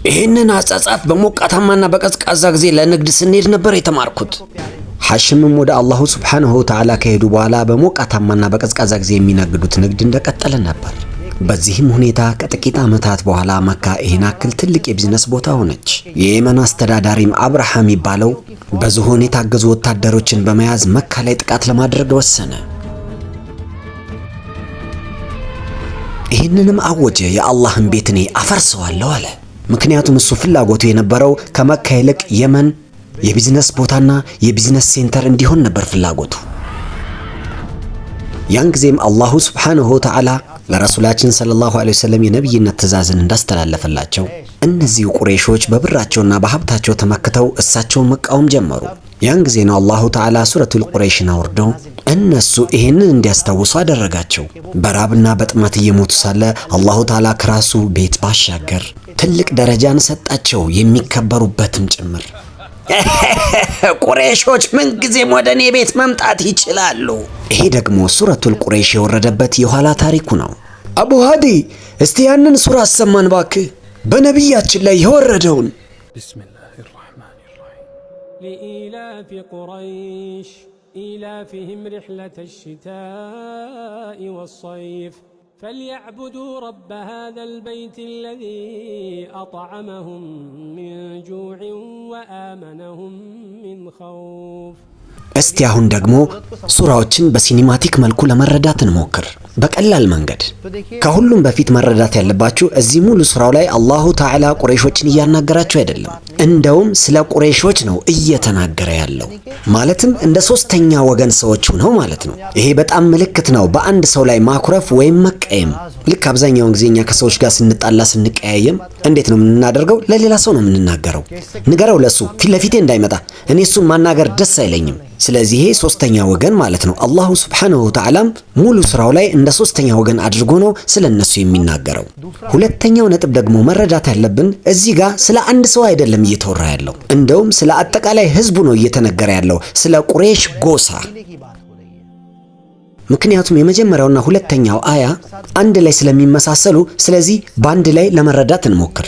ይህንን አጻጻፍ በሞቃታማና በቀዝቃዛ ጊዜ ለንግድ ስንሄድ ነበር የተማርኩት። ሐሽምም ወደ አላሁ ሱብሓነሁ ወተዓላ ከሄዱ በኋላ በሞቃታማና በቀዝቃዛ ጊዜ የሚነግዱት ንግድ እንደቀጠለ ነበር። በዚህም ሁኔታ ከጥቂት ዓመታት በኋላ መካ ይህን አክል ትልቅ የቢዝነስ ቦታ ሆነች። የየመን አስተዳዳሪም አብርሃ የሚባለው በዝሆን የታገዙ ወታደሮችን በመያዝ መካ ላይ ጥቃት ለማድረግ ወሰነ። ይህንንም አወጀ፣ የአላህን ቤት እኔ አፈርሰዋለሁ አለ። ምክንያቱም እሱ ፍላጎቱ የነበረው ከመካ ይልቅ የመን የቢዝነስ ቦታና የቢዝነስ ሴንተር እንዲሆን ነበር ፍላጎቱ። ያን ጊዜም አላሁ ሱብሓነሁ ወተዓላ ለረሱላችን ሰለላሁ ዐለይሂ ወሰለም የነብይነት ትእዛዝን እንዳስተላለፈላቸው እነዚህ ቁረይሾች በብራቸውና በሀብታቸው ተመክተው እሳቸውን መቃወም ጀመሩ። ያን ጊዜ ነው አላሁ ተዓላ ሱረቱል ቁረይሽን አውርደው እነሱ ይሄንን እንዲያስታውሱ አደረጋቸው። በራብና በጥማት እየሞቱ ሳለ አላሁ ተዓላ ከራሱ ቤት ባሻገር ትልቅ ደረጃን ሰጣቸው፣ የሚከበሩበትም ጭምር። ቁረይሾች ምን ጊዜም ወደ እኔ ቤት መምጣት ይችላሉ። ይሄ ደግሞ ሱረቱል ቁረይሽ የወረደበት የኋላ ታሪኩ ነው። አቡ ሃዲ እስቲ ያንን ሱራ አሰማን ባክህ፣ በነቢያችን ላይ የወረደውን። ቢስሚላሂር ረህማኒር ረሂም ሊኢላፊ ቁረይሽ ኢላፊሂም ሪሕለተሽ ሽታኢ ወሰይፍ فليعبدوا رب هذا البيت الذي أطعمهم من جوع وآمنهم من خوف። እስቲ አሁን ደግሞ ሱራዎችን በሲኒማቲክ መልኩ ለመረዳት እንሞክር በቀላል መንገድ። ከሁሉም በፊት መረዳት ያለባችሁ እዚህ ሙሉ ሱራው ላይ አላሁ ተዓላ ቁረይሾችን እያናገራቸው አይደለም፣ እንደውም ስለ ቁረይሾች ነው እየተናገረ ያለው። ማለትም እንደ ሶስተኛ ወገን ሰዎቹ ነው ማለት ነው። ይሄ በጣም ምልክት ነው በአንድ ሰው ላይ ማኩረፍ ወይም መቀየም። ልክ አብዛኛውን ጊዜ እኛ ከሰዎች ጋር ስንጣላ ስንቀያየም እንዴት ነው የምንናደርገው? ለሌላ ሰው ነው የምንናገረው። ንገረው ለሱ ፊት ለፊቴ እንዳይመጣ፣ እኔ እሱን ማናገር ደስ አይለኝም። ስለዚህ ይሄ ሶስተኛ ወገን ማለት ነው። አላሁ ሱብሓነሁ ወተዓላም ሙሉ ስራው ላይ እንደ ሶስተኛ ወገን አድርጎ ነው ስለነሱ የሚናገረው። ሁለተኛው ነጥብ ደግሞ መረዳት ያለብን እዚህ ጋር ስለ አንድ ሰው አይደለም እየተወራ ያለው፣ እንደውም ስለ አጠቃላይ ህዝቡ ነው እየተነገረ ያለው፣ ስለ ቁረይሽ ጎሳ። ምክንያቱም የመጀመሪያውና ሁለተኛው አያ አንድ ላይ ስለሚመሳሰሉ፣ ስለዚህ በአንድ ላይ ለመረዳት እንሞክር።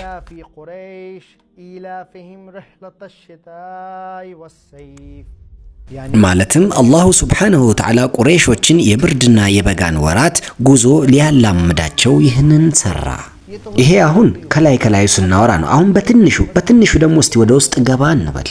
ማለትም አላሁ ሱብሓነሁ ወተዓላ ቁረይሾችን የብርድና የበጋን ወራት ጉዞ ሊያላምዳቸው ይህንን ሰራ። ይሄ አሁን ከላይ ስናወራ ነው። አሁን በትንሹ ደግሞ እስቲ ወደ ውስጥ ገባ እንበል።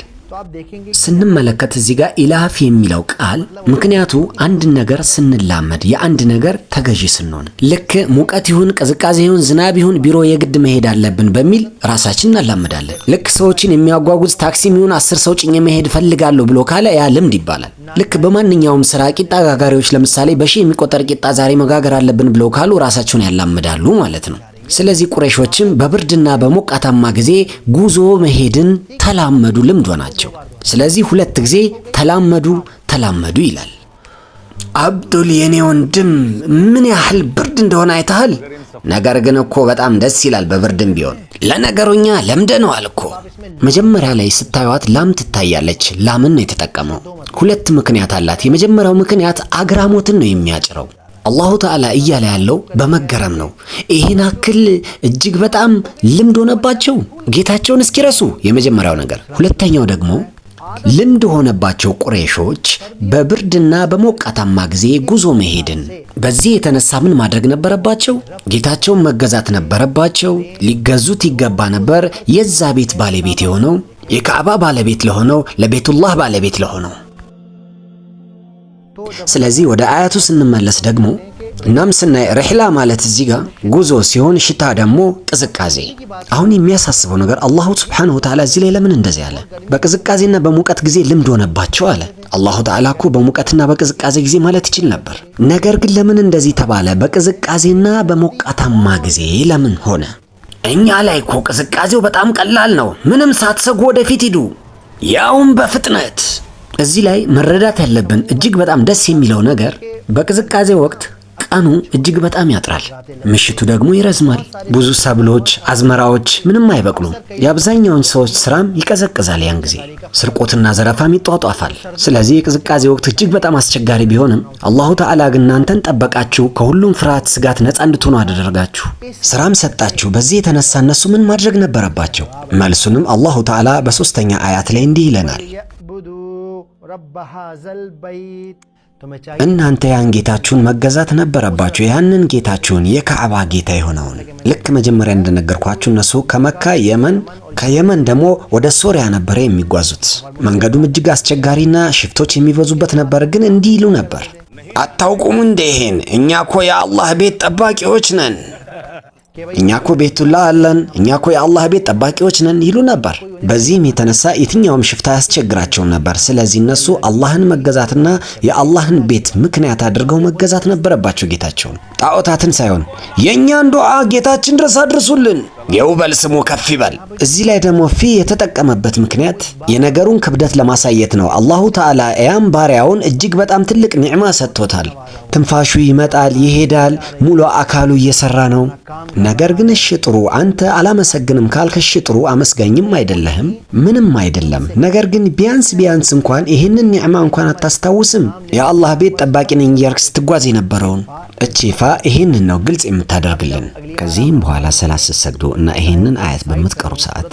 ስንመለከት እዚህ ጋር ኢላፍ የሚለው ቃል ምክንያቱ አንድ ነገር ስንላመድ የአንድ ነገር ተገዢ ስንሆን፣ ልክ ሙቀት ይሁን ቅዝቃዜ ይሁን ዝናብ ይሁን ቢሮ የግድ መሄድ አለብን በሚል ራሳችን እናላምዳለን። ልክ ሰዎችን የሚያጓጉዝ ታክሲም ይሁን 10 ሰው ጭኜ መሄድ ፈልጋለሁ ብሎ ካለ ያ ልምድ ይባላል። ልክ በማንኛውም ስራ ቂጣ ጋጋሪዎች ለምሳሌ በሺህ የሚቆጠር ቂጣ ዛሬ መጋገር አለብን ብለው ካሉ ራሳቸውን ያላምዳሉ ማለት ነው። ስለዚህ ቁረይሾችም በብርድና በሞቃታማ ጊዜ ጉዞ መሄድን ተላመዱ፣ ልምድ ሆናቸው። ስለዚህ 2 ጊዜ ተላመዱ ይላል። አብዱል የኔ ወንድም ምን ያህል ብርድ እንደሆነ አይተሃል? ነገር ግን እኮ በጣም ደስ ይላል በብርድም ቢሆን። ለነገሩኛ ለምደነዋል እኮ። መጀመሪያ ላይ ስታዩት ላም ትታያለች። ላምን ነው የተጠቀመው። 2 ምክንያት አላት። የመጀመሪያው ምክንያት አግራሞትን ነው የሚያጭረው። አላሁ ተዓላ እያለ ያለው በመገረም ነው። ይሄን አክል እጅግ በጣም ልምድ ሆነባቸው ጌታቸውን እስኪረሱ የመጀመሪያው ነገር። ሁለተኛው ደግሞ ልምድ ሆነባቸው ቁረይሾች በብርድና በሞቃታማ ጊዜ ጉዞ መሄድን። በዚህ የተነሳ ምን ማድረግ ነበረባቸው? ጌታቸውን መገዛት ነበረባቸው። ሊገዙት ይገባ ነበር። የዛ ቤት ባለቤት የሆነው የካዕባ ባለቤት ለሆነው ለቤቱላህ ባለቤት ለሆነው። ስለዚህ ወደ አያቱ ስንመለስ ደግሞ እናም ስናይ ሪሕላ ማለት እዚህ ጋር ጉዞ ሲሆን ሽታ ደግሞ ቅዝቃዜ። አሁን የሚያሳስበው ነገር አላሁ ሱብሓነሁ ወተዓላ እዚህ ላይ ለምን እንደዚህ አለ? በቅዝቃዜና በሙቀት ጊዜ ልምድ ሆነባቸው አለ። አላሁ ተዓላ እኮ በሙቀትና በቅዝቃዜ ጊዜ ማለት ይችል ነበር። ነገር ግን ለምን እንደዚህ ተባለ? በቅዝቃዜና በሞቃታማ ጊዜ ለምን ሆነ? እኛ ላይ እኮ ቅዝቃዜው በጣም ቀላል ነው። ምንም ሳትሰጉ ወደፊት ሂዱ፣ ያውም በፍጥነት። እዚህ ላይ መረዳት ያለብን እጅግ በጣም ደስ የሚለው ነገር በቅዝቃዜ ወቅት ቀኑ እጅግ በጣም ያጥራል፣ ምሽቱ ደግሞ ይረዝማል። ብዙ ሰብሎች፣ አዝመራዎች ምንም አይበቅሉም። የአብዛኛውን ሰዎች ስራም ይቀዘቅዛል። ያን ጊዜ ስርቆትና ዘረፋም ይጧጧፋል። ስለዚህ የቅዝቃዜ ወቅት እጅግ በጣም አስቸጋሪ ቢሆንም አላሁ ተዓላ ግን እናንተን ጠበቃችሁ፣ ከሁሉም ፍርሃት፣ ስጋት ነፃ እንድትሆኑ አደረጋችሁ፣ ስራም ሰጣችሁ። በዚህ የተነሳ እነሱ ምን ማድረግ ነበረባቸው? መልሱንም አላሁ ተዓላ በሶስተኛ አያት ላይ እንዲህ ይለናል። እናንተ ያን ጌታችሁን መገዛት ነበረባችሁ። ያንን ጌታችሁን የካዕባ ጌታ የሆነውን ልክ መጀመሪያ እንደነገርኳችሁ እነሱ ከመካ የመን፣ ከየመን ደግሞ ወደ ሶሪያ ነበር የሚጓዙት። መንገዱም እጅግ አስቸጋሪና ሽፍቶች የሚበዙበት ነበር። ግን እንዲህ ይሉ ነበር፣ አታውቁም እንደ ይሄን እኛ እኮ የአላህ ቤት ጠባቂዎች ነን፣ እኛ እኮ ቤቱላህ አለን፣ እኛ እኮ የአላህ ቤት ጠባቂዎች ነን ይሉ ነበር። በዚህም የተነሳ የትኛውም ሽፍታ አያስቸግራቸውም ነበር። ስለዚህ እነሱ አላህን መገዛትና የአላህን ቤት ምክንያት አድርገው መገዛት ነበረባቸው ጌታቸውን፣ ጣዖታትን ሳይሆን። የእኛን ዱዓ ጌታችን ድረስ አድርሱልን፣ የውበል ስሙ ከፍ ይበል። እዚህ ላይ ደግሞ ፊ የተጠቀመበት ምክንያት የነገሩን ክብደት ለማሳየት ነው። አላሁ ተዓላ ያን ባሪያውን እጅግ በጣም ትልቅ ኒዕማ ሰጥቶታል። ትንፋሹ ይመጣል ይሄዳል፣ ሙሉ አካሉ እየሰራ ነው። ነገር ግን እሺ ጥሩ፣ አንተ አላመሰግንም ካልክ እሺ ጥሩ፣ አመስጋኝም አይደለህም፣ ምንም አይደለም። ነገር ግን ቢያንስ እንኳን ይህንን ኒዕማ እንኳን አታስታውስም? የአላህ ቤት ጠባቂ ነኝ እያልክ ስትጓዝ የነበረውን እቺፋ ይህንን ነው ግልጽ የምታደርግልን። ከዚህም በኋላ ሰላት ስትሰግዱ እና ይህንን አያት በምትቀሩ ሰዓት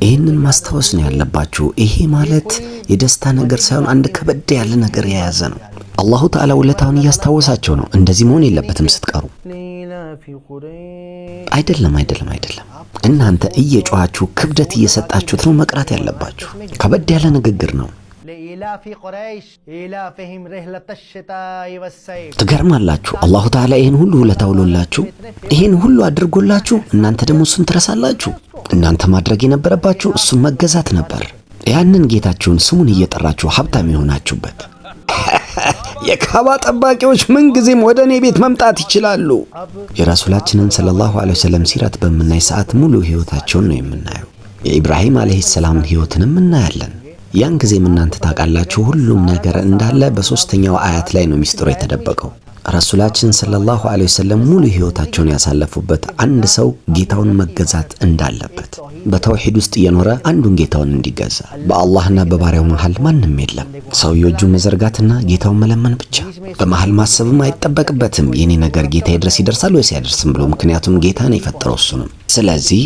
ይህንን ማስታወስ ነው ያለባችሁ። ይሄ ማለት የደስታ ነገር ሳይሆን አንድ ከበድ ያለ ነገር የያዘ ነው። አላሁ ተዓላ ውለታውን እያስታወሳቸው ነው። እንደዚህ መሆን የለበትም ስትቀሩ። አይደለም። እናንተ እየጮኻችሁ ክብደት እየሰጣችሁት ነው መቅራት ያለባችሁ። ከበድ ያለ ንግግር ነው። ትገርማላችሁ። አላሁ ተዓላ ይህን ሁሉ ውለታ ውሎላችሁ፣ ይህን ሁሉ አድርጎላችሁ፣ እናንተ ደግሞ እሱን ትረሳላችሁ። እናንተ ማድረግ የነበረባችሁ እሱን መገዛት ነበር። ያንን ጌታችሁን ስሙን እየጠራችሁ ሀብታም የሆናችሁበት። የካባ ጠባቂዎች ምንጊዜም ወደ እኔ ቤት መምጣት ይችላሉ። የረሱላችንን ሰለላሁ ዐለይሂ ወሰለም ሲረት በምናይ ሰዓት ሙሉ ህይወታቸውን ነው የምናየው። የኢብራሂም ዐለይሂ ሰላምን ህይወትንም እናያለን። ያን ጊዜም እናንተ ታውቃላችሁ ሁሉም ነገር እንዳለ በሶስተኛው አያት ላይ ነው ሚስጥሩ የተደበቀው። ረሱላችን ሰለላሁ ዐለይሂ ወሰለም ሙሉ ህይወታቸውን ያሳለፉበት አንድ ሰው ጌታውን መገዛት እንዳለበት፣ በተውሂድ ውስጥ እየኖረ አንዱን ጌታውን እንዲገዛ፣ በአላህና በባሪያው መሃል ማንም የለም። ሰውየው እጁን መዘርጋትና ጌታውን መለመን ብቻ። በመሃል ማሰብም አይጠበቅበትም የኔ ነገር ጌታዬ ድረስ ይደርሳል ወይስ አይደርስም ብሎ፣ ምክንያቱም ጌታ ነው የፈጠረው እሱንም። ስለዚህ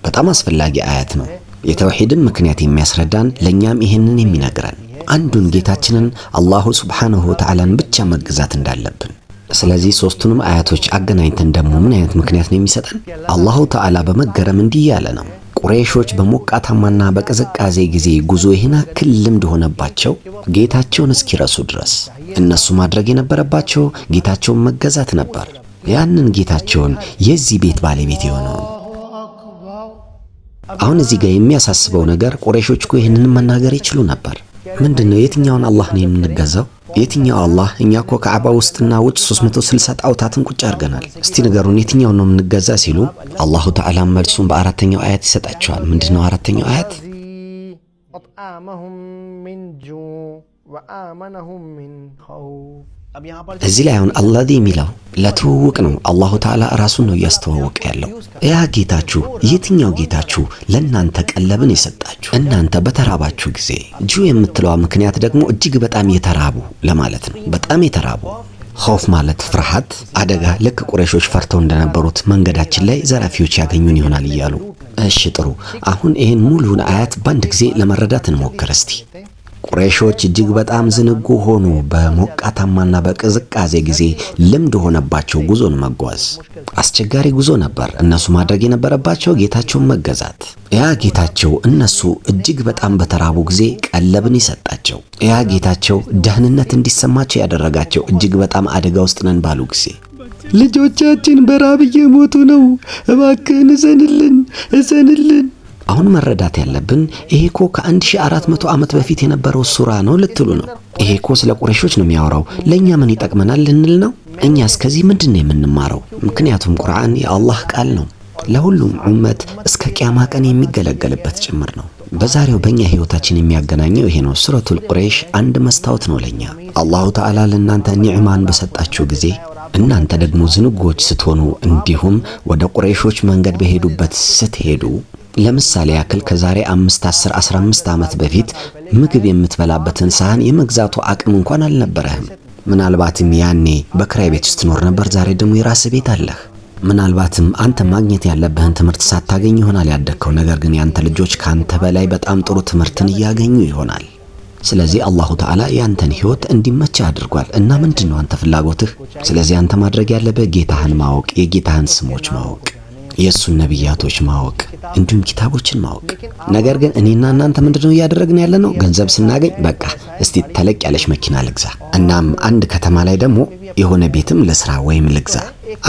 በጣም አስፈላጊ አያት ነው። የተውሂድን ምክንያት የሚያስረዳን ለኛም ይሄንን የሚነግረን አንዱን ጌታችንን አላሁ ሱብሓነሁ ወተዓላን ብቻ መገዛት እንዳለብን። ስለዚህ ሶስቱንም አያቶች አገናኝተን ደግሞ ምን አይነት ምክንያት ነው የሚሰጠን? አላሁ ተዓላ በመገረም እንዲህ ያለ ነው። ቁረይሾች በሞቃታማና በቅዝቃዜ ጊዜ ጉዞ ይህን ያክል ልምድ ሆነባቸው ጌታቸውን እስኪረሱ ድረስ። እነሱ ማድረግ የነበረባቸው ጌታቸውን መገዛት ነበር። ያንን ጌታቸውን የዚህ ቤት ባለቤት የሆነውን። አሁን እዚህ ጋር የሚያሳስበው ነገር ቁረይሾች እኮ ይህንን መናገር ይችሉ ነበር። ምንድነው? የትኛውን አላህ ነው የምንገዛው? የትኛው አላህ? እኛ እኮ ከዓባ ውስጥና ውጭ 360 ጣዖታትን ቁጭ አድርገናል። እስቲ ንገሩን የትኛውን ነው የምንገዛ ሲሉ አላሁ ተዓላ መልሱን በአራተኛው አያት ይሰጣቸዋል። ምንድነው አራተኛው አያት? እዚህ ላይ አሁን አላዚ የሚለው ለትውውቅ ነው። አላሁ ተዓላ ራሱን ነው እያስተዋወቀ ያለው። ያ ጌታችሁ የትኛው ጌታችሁ ለእናንተ ቀለብን የሰጣችሁ እናንተ በተራባችሁ ጊዜ። ጁ የምትለዋ ምክንያት ደግሞ እጅግ በጣም የተራቡ ለማለት ነው። በጣም የተራቡ። ኸውፍ ማለት ፍርሃት፣ አደጋ። ልክ ቁረይሾች ፈርተው እንደነበሩት መንገዳችን ላይ ዘራፊዎች ያገኙን ይሆናል እያሉ። እሺ ጥሩ። አሁን ይህን ሙሉውን አያት በአንድ ጊዜ ለመረዳት እንሞክር እስቲ። ቁረይሾች እጅግ በጣም ዝንጉ ሆኑ። በሞቃታማና በቅዝቃዜ ጊዜ ልምድ ሆነባቸው ጉዞን መጓዝ። አስቸጋሪ ጉዞ ነበር። እነሱ ማድረግ የነበረባቸው ጌታቸውን መገዛት። ያ ጌታቸው እነሱ እጅግ በጣም በተራቡ ጊዜ ቀለብን ይሰጣቸው። ያ ጌታቸው ደህንነት እንዲሰማቸው ያደረጋቸው እጅግ በጣም አደጋ ውስጥ ነን ባሉ ጊዜ። ልጆቻችን በራብ እየሞቱ ነው፣ እባክህን እዘንልን። አሁን መረዳት ያለብን ይሄ እኮ ከ1400 ዓመት በፊት የነበረው ሱራ ነው ልትሉ ነው። ይሄ እኮ ስለ ቁረይሾች ነው የሚያወራው። ለኛ ምን ይጠቅመናል ልንል ነው? እኛ እስከዚህ ምንድነው የምንማረው? ምክንያቱም ቁርአን የአላህ ቃል ነው። ለሁሉም ኡመት እስከ ቂያማ ቀን የሚገለገልበት ጭምር ነው። በዛሬው በእኛ ህይወታችን የሚያገናኘው ይሄ ነው። ሱረቱል ቁረይሽ አንድ መስታወት ነው ለኛ። አላሁ ተዓላ ለእናንተ ኒዕማን በሰጣችሁ ጊዜ እናንተ ደግሞ ዝንጎች ስትሆኑ እንዲሁም ወደ ቁረይሾች መንገድ በሄዱበት ስትሄዱ ለምሳሌ ያክል ከዛሬ 5፣ 10፣ 15 ዓመት በፊት ምግብ የምትበላበትን ሳህን የመግዛቱ አቅም እንኳን አልነበረህም። ምናልባትም ያኔ በክራይ ቤት ውስጥ ትኖር ነበር። ዛሬ ደግሞ የራስህ ቤት አለህ። ምናልባትም አንተ ማግኘት ያለብህን ትምህርት ሳታገኝ ይሆናል ያደግከው። ነገር ግን ያንተ ልጆች ካንተ በላይ በጣም ጥሩ ትምህርትን እያገኙ ይሆናል። ስለዚህ አላሁ ተዓላ ያንተን ህይወት እንዲመች አድርጓል። እና ምንድነው አንተ ፍላጎትህ? ስለዚህ አንተ ማድረግ ያለብህ ጌታህን ማወቅ፣ የጌታህን ስሞች ማወቅ፣ የሱን ነብያቶች ማወቅ፣ እንዲሁም ኪታቦችን ማወቅ። ነገር ግን እኔና እናንተ ምንድነው እያደረግን ያለነው? ገንዘብ ስናገኝ በቃ እስቲ ተለቅ ያለች መኪና ልግዛ፣ እናም አንድ ከተማ ላይ ደግሞ የሆነ ቤትም ለስራ ወይም ልግዛ፣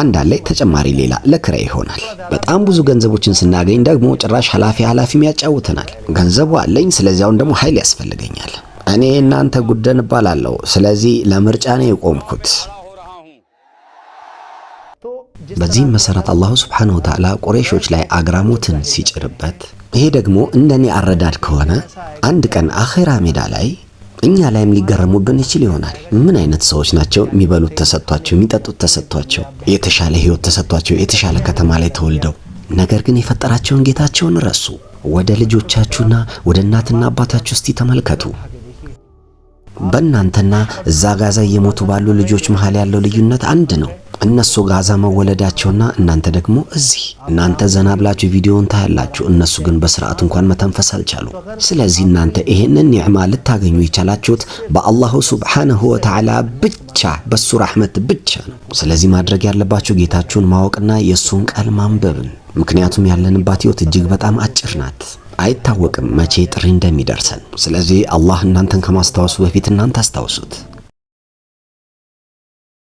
አንዳንድ ላይ ተጨማሪ ሌላ ለክራይ ይሆናል። በጣም ብዙ ገንዘቦችን ስናገኝ ደግሞ ጭራሽ ኃላፊም ያጫውተናል። ገንዘቡ አለኝ፣ ስለዚህ አሁን ደግሞ ኃይል ያስፈልገኛል። እኔ እናንተ ጉደን እባላለሁ፣ ስለዚህ ለምርጫ ነው የቆምኩት። በዚህም መሰረት አላሁ ሱብሓነሁ ወተዓላ ቁረይሾች ላይ አግራሞትን ሲጭርበት፣ ይሄ ደግሞ እንደኔ አረዳድ ከሆነ አንድ ቀን አኺራ ሜዳ ላይ እኛ ላይም ሊገረሙብን ይችል ይሆናል። ምን አይነት ሰዎች ናቸው? የሚበሉት ተሰጥቷቸው፣ የሚጠጡት ተሰጥቷቸው፣ የተሻለ ህይወት ተሰጥቷቸው፣ የተሻለ ከተማ ላይ ተወልደው፣ ነገር ግን የፈጠራቸውን ጌታቸውን ረሱ። ወደ ልጆቻችሁና ወደ እናትና አባታችሁ እስቲ ተመልከቱ። በእናንተና እዛ ጋዛ እየሞቱ ባሉ ልጆች መሃል ያለው ልዩነት አንድ ነው። እነሱ ጋዛ መወለዳቸውና እናንተ ደግሞ እዚህ። እናንተ ዘና ብላችሁ ቪዲዮን ታያላችሁ፣ እነሱ ግን በስርዓት እንኳን መተንፈስ አልቻሉ። ስለዚህ እናንተ ይሄንን ኒዕማ ልታገኙ የቻላችሁት በአላሁ ሱብሓነሁ ወተዓላ ብቻ፣ በሱ ረሕመት ብቻ ነው። ስለዚህ ማድረግ ያለባችሁ ጌታችሁን ማወቅና የሱን ቃል ማንበብን። ምክንያቱም ያለንባት ህይወት እጅግ በጣም አጭር ናት። አይታወቅም መቼ ጥሪ እንደሚደርሰን። ስለዚህ አላህ እናንተን ከማስታወሱ በፊት እናንተ አስታውሱት።